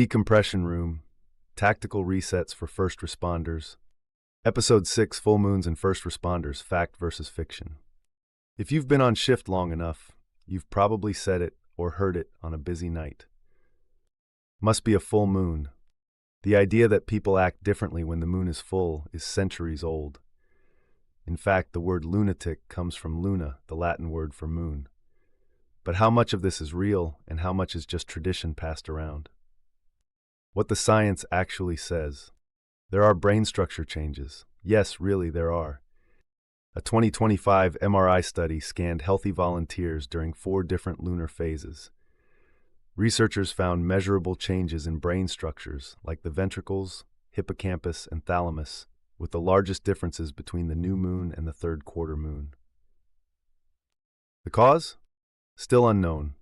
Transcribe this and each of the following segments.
Decompression Room, Tactical Resets for First Responders. Episode 6, Full Moons and First Responders, Fact versus Fiction. If you've been on shift long enough, you've probably said it or heard it on a busy night. Must be a full moon. The idea that people act differently when the moon is full is centuries old. In fact, the word lunatic comes from luna, the Latin word for moon. But how much of this is real and how much is just tradition passed around? What the science actually says. There are brain structure changes. Yes, really, there are. A 2025 MRI study scanned healthy volunteers during 4 different lunar phases. Researchers found measurable changes in brain structures like the ventricles, hippocampus, and thalamus, with the largest differences between the new moon and the third quarter moon. The cause? Still unknown.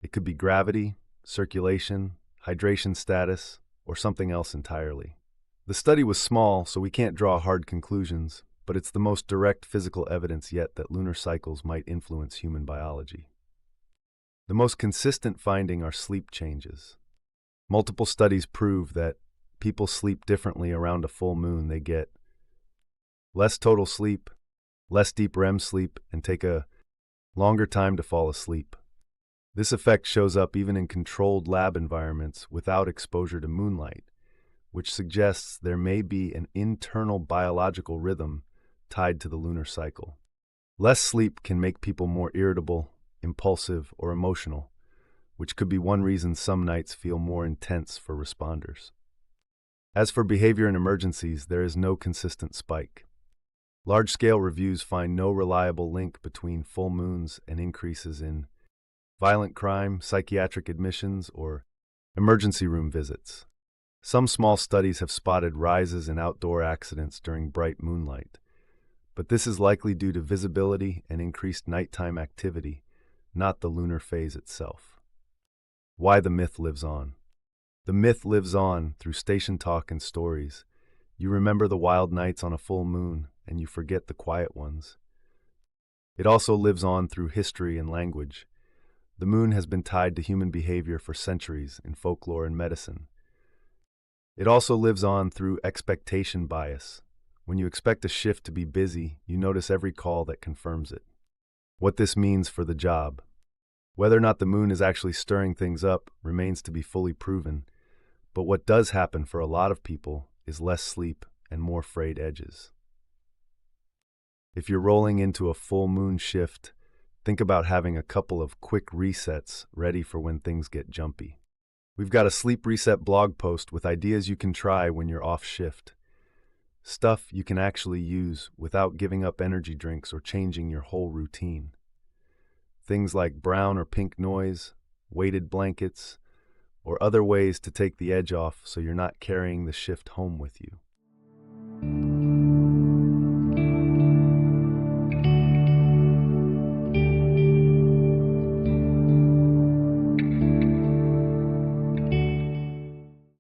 It could be gravity, circulation, hydration status, or something else entirely. The study was small, so we can't draw hard conclusions, but it's the most direct physical evidence yet that lunar cycles might influence human biology. The most consistent finding are sleep changes. Multiple studies prove that people sleep differently around a full moon. They get less total sleep, less deep REM sleep, and take a longer time to fall asleep. This effect shows up even in controlled lab environments without exposure to moonlight, which suggests there may be an internal biological rhythm tied to the lunar cycle. Less sleep can make people more irritable, impulsive, or emotional, which could be one reason some nights feel more intense for responders. As for behavior in emergencies, there is no consistent spike. Large-scale reviews find no reliable link between full moons and increases in violent crime, psychiatric admissions, or emergency room visits. Some small studies have spotted rises in outdoor accidents during bright moonlight, but this is likely due to visibility and increased nighttime activity, not the lunar phase itself. Why the myth lives on. The myth lives on through station talk and stories. You remember the wild nights on a full moon, and you forget the quiet ones. It also lives on through history and language. The moon has been tied to human behavior for centuries in folklore and medicine. It also lives on through expectation bias. When you expect a shift to be busy, you notice every call that confirms it. What this means for the job. Whether or not the moon is actually stirring things up remains to be fully proven, but what does happen for a lot of people is less sleep and more frayed edges. If you're rolling into a full moon shift, think about having a couple of quick resets ready for when things get jumpy. We've got a sleep reset blog post with ideas you can try when you're off shift. Stuff you can actually use without giving up energy drinks or changing your whole routine. Things like brown or pink noise, weighted blankets, or other ways to take the edge off so you're not carrying the shift home with you.